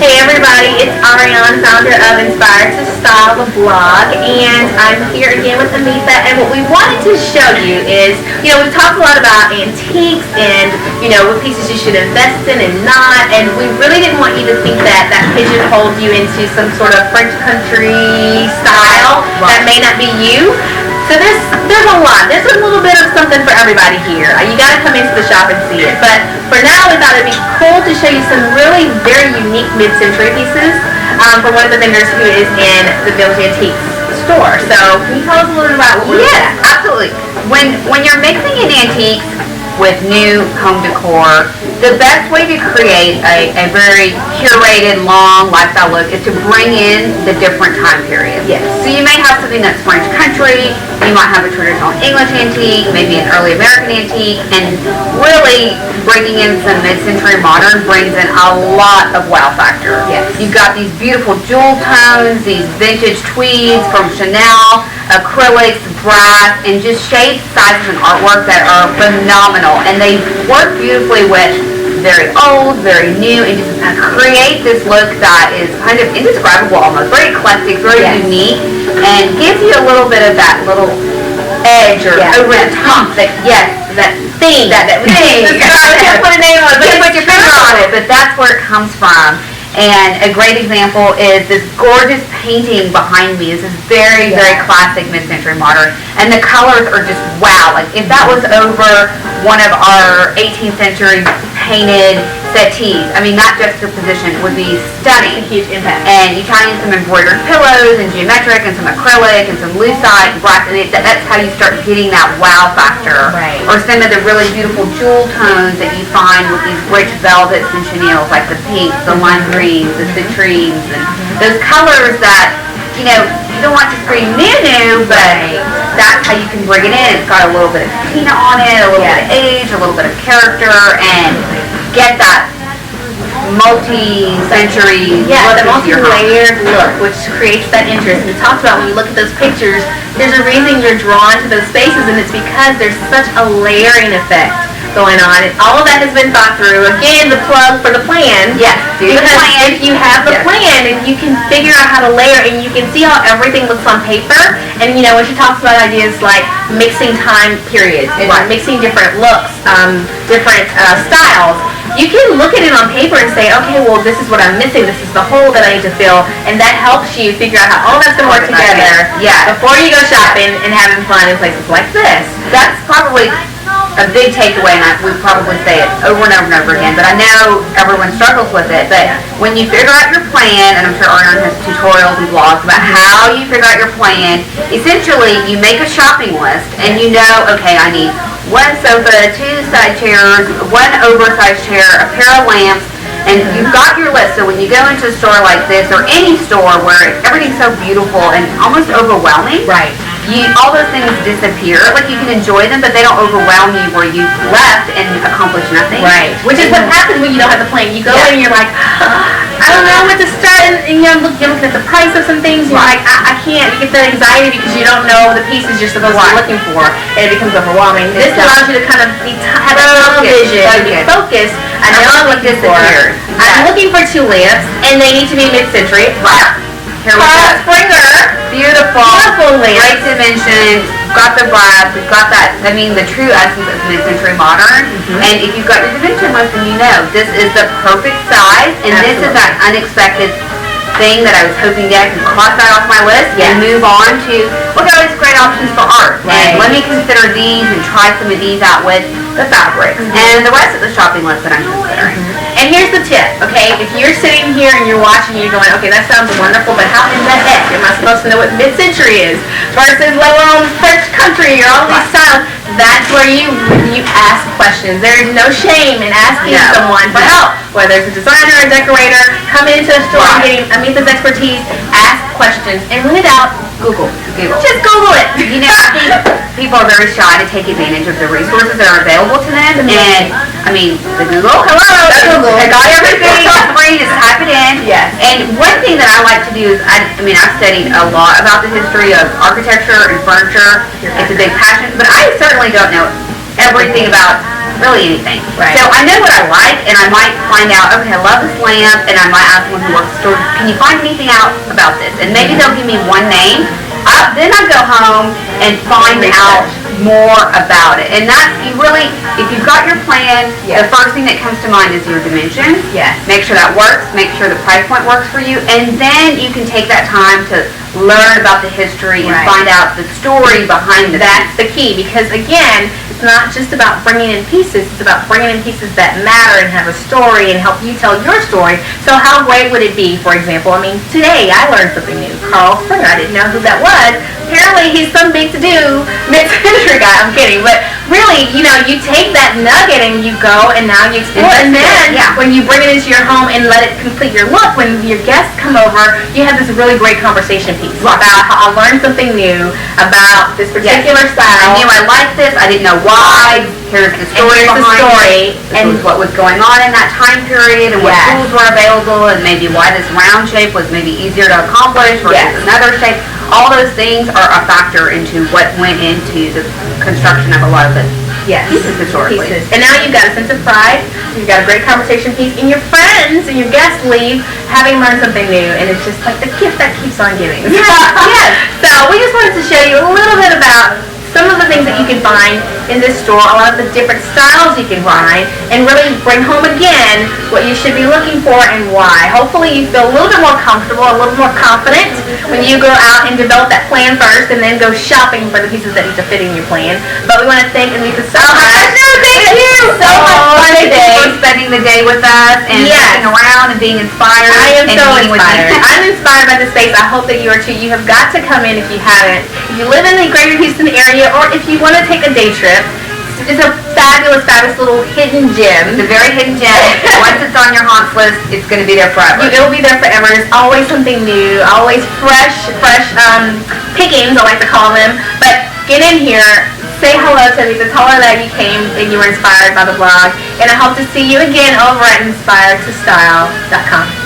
Hey everybody, it's Ariane, founder of Inspired to Style, the blog, and I'm here again with Amitha, and what we wanted to show you is, we've talked a lot about antiques and, what pieces you should invest in and not, and we really didn't want you to think that pigeonholed you into some sort of French country style that may not be you. So there's a lot. There's a little bit of something for everybody here. You got to come into the shop and see it. But for now, we thought it'd be cool to show you some really very unique mid-century pieces from one of the vendors who is in the Village Antiques store. So can you tell us a little bit about what we're looking at? Yes, absolutely. When you're mixing in antiques with new home decor, the best way to create a very curated, long lifestyle look is to bring in the different time periods. Yes. So you may have something that's French country, you might have a traditional English antique, maybe an early American antique, and really bringing in some mid-century modern brings in a lot of wow factor. Yes. You've got these beautiful jewel tones, these vintage tweeds from Chanel, acrylics, brass, and just shapes, sizes, and artwork that are phenomenal. And they work beautifully with very old, very new, and just create this look that is kind of indescribable almost, very eclectic, very unique, and gives you a little bit of that little edge or over the top that thing. That thing. I can't put a name on it, but you can't put your finger on it, but that's where it comes from. And a great example is this gorgeous painting behind me. This is very, very classic mid-century modern. And the colors are just wow. Like if that was over one of our 18th century painted settees, I mean that juxtaposition would be stunning. Huge impact. And you tie in some embroidered pillows and geometric and some acrylic and some lucite and brass, and that's how you start getting that wow factor. Right. Or some of the really beautiful jewel tones that you find with these rich velvets and chenilles, like the pinks, the lime greens, the citrines, and those colors that, you don't want to scream new, but that's how you can bring it in. It's got a little bit of patina on it, a little bit of age, a little bit of character, and get that multi-century the multi-layered look, which creates that interest. And we talked about when you look at those pictures, there's a reason you're drawn to those spaces, and it's because there's such a layering effect going on. And all of that has been thought through. Again, the plug for the plan. Yes, do the plan. If you have the plan and you can figure out how to layer and you can see how everything looks on paper, and when she talks about ideas like mixing time periods and mixing different looks, different styles, you can look at it on paper and say, okay, well, this is what I'm missing. This is the hole that I need to fill, and that helps you figure out how all that's going to work together before you go shopping and having fun in places like this. That's probably a big takeaway, and we probably say it over and over and over again, but I know everyone struggles with it. But when you figure out your plan, and I'm sure Ariane has tutorials and blogs about how you figure out your plan, essentially you make a shopping list, and okay, I need one sofa, two side chairs, one oversized chair, a pair of lamps, and you've got your list. So when you go into a store like this, or any store where everything's so beautiful and almost overwhelming, all those things disappear. Like you can enjoy them, but they don't overwhelm you where you've left and accomplished nothing. Right. Which is what happens when you don't have the plan. You go in and you're like, I don't know what to start, and you're looking at the price of some things, and you're like, I can't. You get that anxiety because you don't know the pieces you're supposed to be looking for, and it becomes overwhelming. This allows you to kind of have a tunnel vision, be focused. I know I'm looking for. I'm looking for tulips, and they need to be mid-century. Here we go. Springer. Beautiful. Great dimension. We've got the brass. We've got that. I mean, the true essence of mid-century modern. And if you've got your dimension list, then this is the perfect size. And this is that unexpected thing that I was hoping I could cross that off my list and move on to look at all these great options for art. And let me consider these and try some of these out with the fabrics and the rest of the shopping list that I'm considering. And here's the tip, okay? If you're sitting here and you're watching, you're going, okay, that sounds wonderful, but how in the heck am I supposed to know what mid-century is versus low-owned French country or all these styles? That's where you ask questions. There is no shame in asking someone for help, whether it's a designer or a decorator, coming into a store and getting Amitha's expertise, ask questions, and when in doubt, Google. Just Google it. I think people are very shy to take advantage of the resources that are available to them, and I mean, the Google. Hello, Google. I got everything. It's free. Just type it in. Yes. And one thing that I like to do is, I've studied a lot about the history of architecture and furniture. It's a big passion, but I certainly don't know everything about really anything. Right. So I know what I like, and I might find out, okay, I love this lamp, and I might ask someone who works the store, can you find anything out about this? And maybe they'll give me one name. Then I go home and find out more about it. And that's, you really, if you've got your plan, Yes. the first thing that comes to mind is your dimensions. Yes. Make sure that works, make sure the price point works for you, and then you can take that time to learn about the history and Right. find out the story behind it. That's the key, because again, it's not just about bringing in pieces, it's about bringing in pieces that matter and have a story and help you tell your story. So how great would it be, for example, I mean, today I learned something new. Carl Springer, I didn't know who that was. Apparently he's some big to-do mid-century guy, I'm kidding, but really, you know, you take that nugget and you go and now you explore it, and then Yeah. when you bring it into your home and let it complete your look, when your guests come over, you have this really great conversation piece about how I learned something new about this particular I style. knew I liked this, I didn't know why, here's the story here's the behind story, it, this and- was what was going on in that time period, and what Yes. tools were available, and maybe why this round shape was maybe easier to accomplish versus Yes. another shape. All those things are a factor into what went into the construction of a lot of the Yes. pieces historically. Pieces. And now you've got a sense of pride, you've got a great conversation piece, and your friends and your guests leave having learned something new, and it's just like the gift that keeps on giving. Yes. So we just wanted to show you a little bit about some of the things that you can find in this store, a lot of the different styles you can find, and really bring home again what you should be looking for and why. Hopefully you feel a little bit more comfortable, a little more confident when you go out and develop that plan first and then go shopping for the pieces that need to fit in your plan. But we want to thank Anita so much. Thank you So much fun Thank you today. for spending the day with us and Yes. looking around and being inspired. I am and so meeting with me. inspired. I'm inspired by the space. I hope that you are too. You have got to come in if you haven't. If you live in the greater Houston area, or if you want to take a day trip, it's a fabulous, fabulous little hidden It's gem. a very hidden gem. Once it's on your haunts list, it's going to be there forever. It'll be there forever. There's always something new, always fresh pickings, I like to call them. But get in here, say hello to Lisa, tell her that you came and you were inspired by the blog, and I hope to see you again over at inspiredtostyle.com.